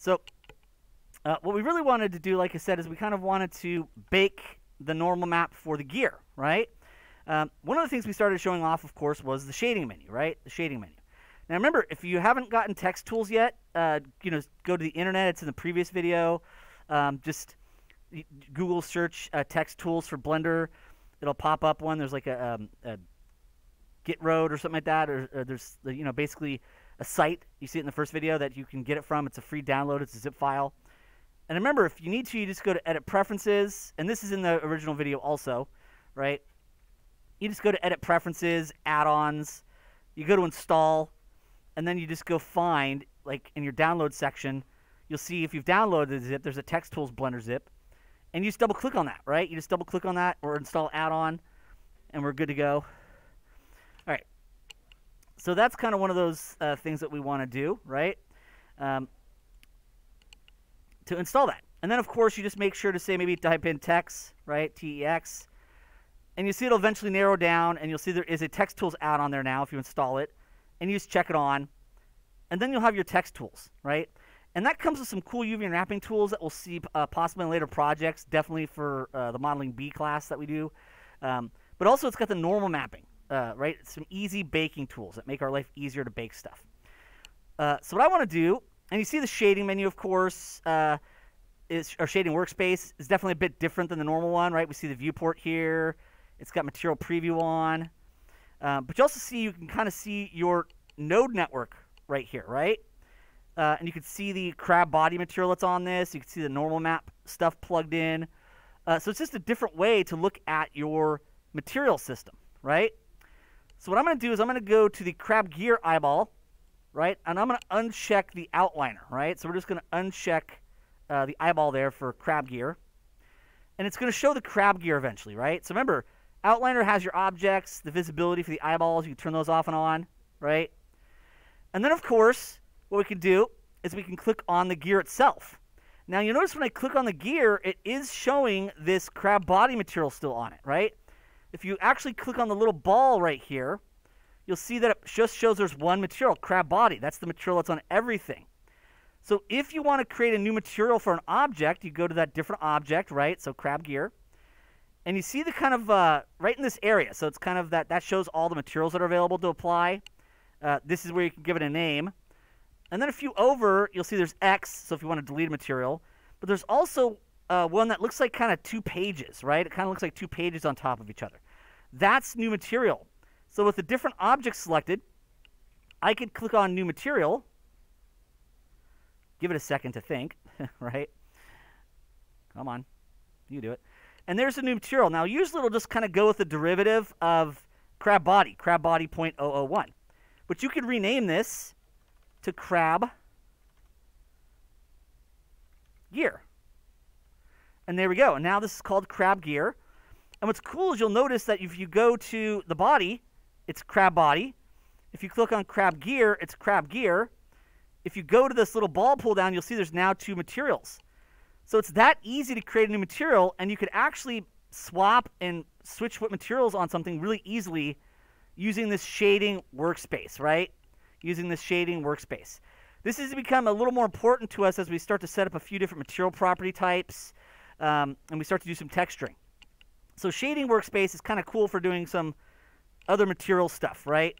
So what we really wanted to do, like I said, is we kind of wanted to bake the normal map for the gear, right? One of the things we started showing off, of course, was the shading menu, right? The shading menu. Now remember, if you haven't gotten text tools yet, go to the internet. It's in the previous video. Just Google search text tools for Blender. It'll pop up one. There's like a Git Road or something like that, or there's basically a site. You see it in the first video that you can get it from. It's a free download. It's a zip file. And remember, if you need to, you just go to Edit Preferences, and this is in the original video also, right? You just go to Edit Preferences, Add-ons. You go to Install, and then you just go find, like in your download section, you'll see if you've downloaded the zip, there's a Text Tools Blender zip, and you just double click on that, right? You just double click on that or install add-on, and we're good to go. All right. So that's kind of one of those things that we want to do, right? To install that. And then, of course, you just make sure to say, maybe type in text, right? TEX. And you see it'll eventually narrow down, and you'll see there is a Text Tools add-on there now if you install it. And you just check it on. And then you'll have your text tools, right? And that comes with some cool UV and wrapping tools that we'll see possibly in later projects, definitely for the Modeling B class that we do. But also it's got the normal mapping, right? It's some easy baking tools that make our life easier to bake stuff. So what I want to do, and you see the shading menu, of course, our shading workspace is definitely a bit different than the normal one, right? We see the viewport here. It's got material preview on. But you also see, you can kind of see your node network right here, right? And you can see the crab body material that's on this. You can see the normal map stuff plugged in. So it's just a different way to look at your material system, right? So what I'm going to do is I'm going to go to the crab gear eyeball, right? And I'm going to uncheck the outliner, right? So we're just going to uncheck the eyeball there for crab gear. And it's going to show the crab gear eventually, right? So remember, outliner has your objects, the visibility for the eyeballs. You can turn those off and on, right? And then, of course, what we can do is we can click on the gear itself. Now, you notice when I click on the gear, it is showing this crab body material still on it, right? If you actually click on the little ball right here, you'll see that it just shows there's one material, crab body. That's the material that's on everything. So if you want to create a new material for an object, you go to that different object, right? So crab gear. And you see the kind of, right in this area. So it's kind of that shows all the materials that are available to apply. This is where you can give it a name. And then a few over, you'll see there's X, so if you want to delete a material. But there's also one that looks like kind of two pages, right? It kind of looks like two pages on top of each other. That's new material. So with the different objects selected, I could click on new material. Give it a second to think, right? Come on, you do it. And there's a new material. Now, usually it'll just kind of go with the derivative of crab body 0.001. But you could rename this to crab gear. And there we go. And now this is called crab gear. And what's cool is you'll notice that if you go to the body, it's crab body. If you click on crab gear, it's crab gear. If you go to this little ball pull down, you'll see there's now two materials. So it's that easy to create a new material, and you could actually swap and switch what materials on something really easily using this shading workspace, right? Using this shading workspace. This has become a little more important to us as we start to set up a few different material property types, and we start to do some texturing. So shading workspace is kind of cool for doing some other material stuff, right?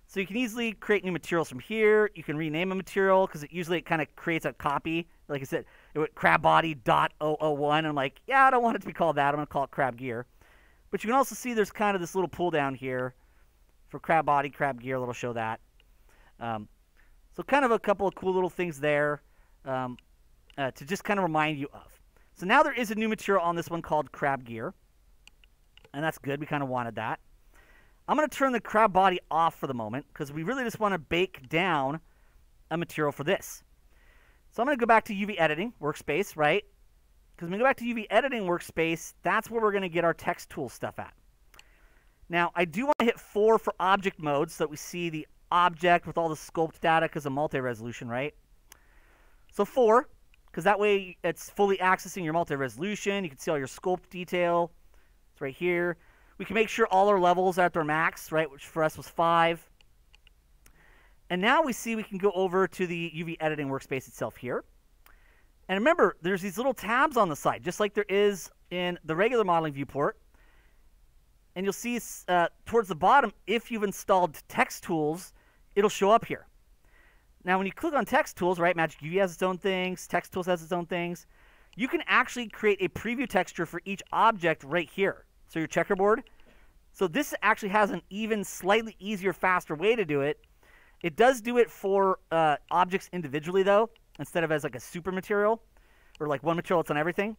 So you can easily create new materials from here. You can rename a material because it kind of creates a copy. Like I said, it went crabbody.001. I'm like, yeah, I don't want it to be called that. I'm going to call it crab gear. But you can also see there's kind of this little pull down here for crab body, crab gear. It'll show that. So kind of a couple of cool little things there to just kind of remind you of. So now there is a new material on this one called crab gear. And that's good. We kind of wanted that. I'm going to turn the crab body off for the moment because we really just want to bake down a material for this. So I'm going to go back to UV Editing Workspace, right? Because when we go back to UV Editing Workspace, that's where we're going to get our text tool stuff at. Now, I do want to hit 4 for object mode so that we see the object with all the sculpt data because of multi-resolution, right? So 4, because that way it's fully accessing your multi-resolution. You can see all your sculpt detail. It's right here. We can make sure all our levels are at their max, right, which for us was 5. And now we see we can go over to the UV Editing Workspace itself here. And remember, there's these little tabs on the side, just like there is in the regular modeling viewport. And you'll see towards the bottom, if you've installed text tools, it'll show up here. Now, when you click on text tools, right, Magic UV has its own things, text tools has its own things. You can actually create a preview texture for each object right here. So your checkerboard. So this actually has an even slightly easier, faster way to do it. It does do it for objects individually, though, instead of as like a super material or like one material that's on everything.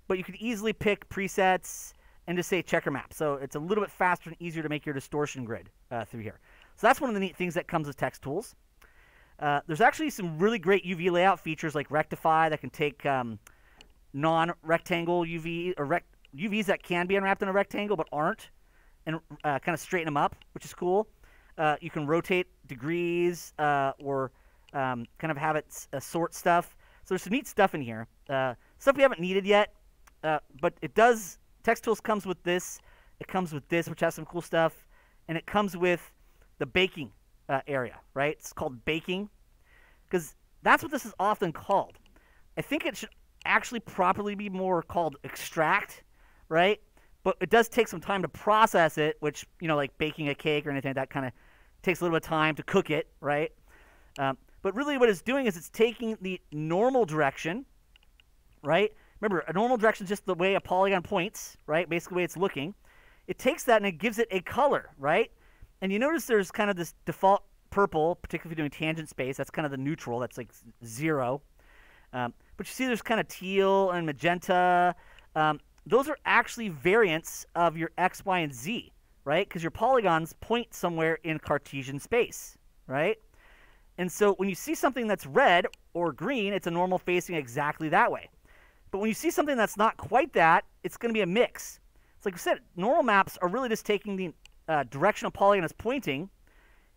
But you could easily pick presets and just say checker map. So it's a little bit faster and easier to make your distortion grid through here. So that's one of the neat things that comes with text tools. There's actually some really great UV layout features like rectify that can take non-rectangle UV or UVs that can be unwrapped in a rectangle but aren't, and kind of straighten them up, which is cool. You can rotate degrees or kind of have it sort stuff. So there's some neat stuff in here. Stuff we haven't needed yet, but it does. Text Tools comes with this. It comes with this, which has some cool stuff, and it comes with the baking area, right? It's called baking because that's what this is often called. I think it should actually properly be more called extract, right? But it does take some time to process it, which, you know, like baking a cake or anything like that kind of takes a little bit of time to cook it, right? But really what it's doing is it's taking the normal direction, right? Remember, a normal direction is just the way a polygon points, right? Basically the way it's looking. It takes that and it gives it a color, right? And you notice there's kind of this default purple, particularly if you're doing tangent space. That's kind of the neutral. That's like 0. But you see there's kind of teal and magenta. Those are actually variants of your X, Y, and Z, right? Because your polygons point somewhere in Cartesian space, right? And so when you see something that's red or green, it's a normal facing exactly that way. But when you see something that's not quite that, it's going to be a mix. It's like I said, normal maps are really just taking the direction a polygon is pointing,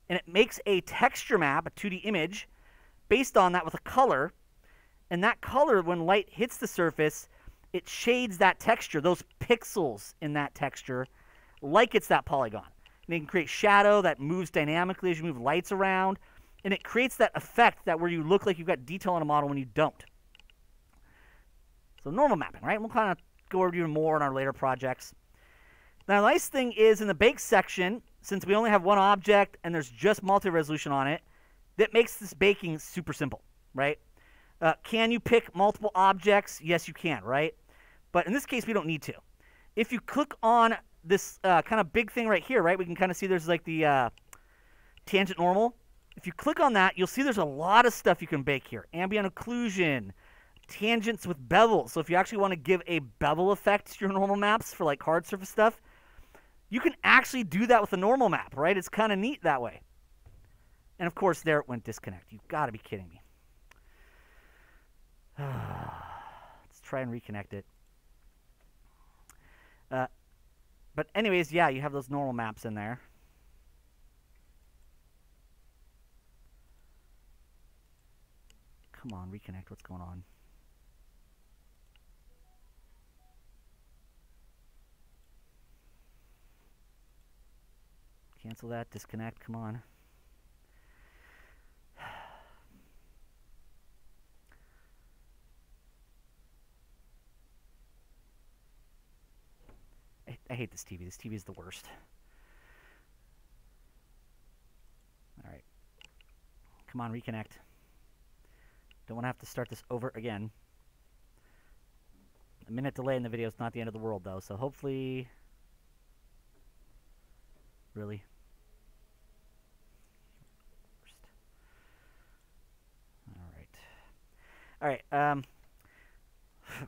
and it makes a texture map, a 2D image, based on that with a color. And that color, when light hits the surface, it shades that texture, those pixels in that texture, like it's that polygon. And it can create shadow that moves dynamically as you move lights around. And it creates that effect that where you look like you've got detail on a model when you don't. So normal mapping, right? We'll kind of go over even more in our later projects. Now, the nice thing is in the bake section, since we only have one object and there's just multi-resolution on it, that makes this baking super simple, right? Can you pick multiple objects? Yes, you can, right? But in this case, we don't need to. If you click on this kind of big thing right here, right, we can kind of see there's like the tangent normal. If you click on that, you'll see there's a lot of stuff you can bake here. Ambient occlusion, tangents with bevels. So if you actually want to give a bevel effect to your normal maps for like hard surface stuff, you can actually do that with a normal map, right? It's kind of neat that way. And of course, there it went disconnect. You've got to be kidding me. Let's try and reconnect it. But anyways, yeah, you have those normal maps in there. Come on, reconnect. What's going on? Cancel that. Disconnect. Come on. I hate this TV. This TV is the worst. All right. Come on, reconnect. Don't want to have to start this over again. A minute delay in the video is not the end of the world, though, so hopefully... Really? All right.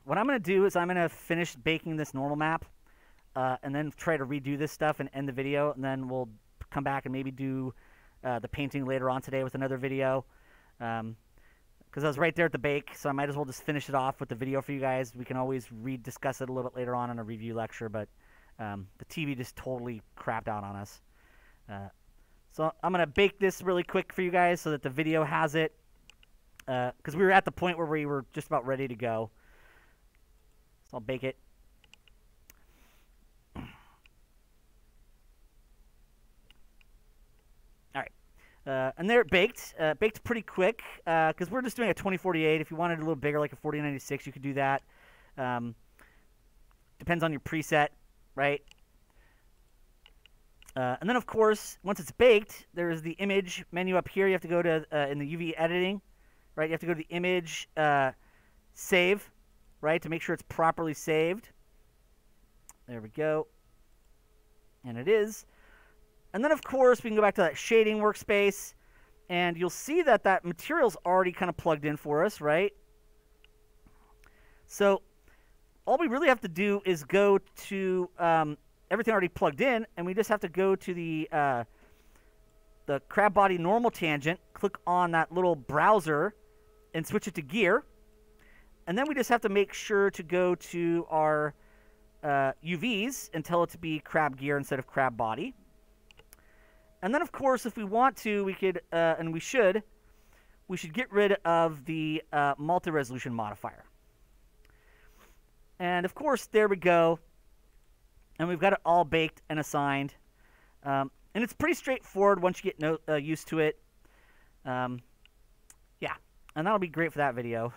What I'm going to do is I'm going to finish baking this normal map and then try to redo this stuff and end the video, and then we'll come back and maybe do the painting later on today with another video. Because I was right there at the bake, so I might as well just finish it off with the video for you guys. We can always discuss it a little bit later on in a review lecture, but the TV just totally crapped out on us. So I'm going to bake this really quick for you guys so that the video has it. Because we were at the point where we were just about ready to go. So I'll bake it. All right. And they're baked. Baked pretty quick because we're just doing a 2048. If you wanted a little bigger, like a 4096, you could do that. Depends on your preset, right? And then, of course, once it's baked, there's the image menu up here. You have to go to, in the UV editing, right? You have to go to the image save, right, to make sure it's properly saved. There we go. And it is. And then, of course, we can go back to that shading workspace, and you'll see that that material's already kind of plugged in for us, right? So all we really have to do is go to everything already plugged in, and we just have to go to the crab body normal tangent, click on that little browser, and switch it to gear. And then we just have to make sure to go to our UVs and tell it to be crab gear instead of crab body. And then, of course, if we want to, we could, and we should get rid of the multi-resolution modifier. And, of course, there we go. And we've got it all baked and assigned. And it's pretty straightforward once you get used to it. Yeah, and that'll be great for that video.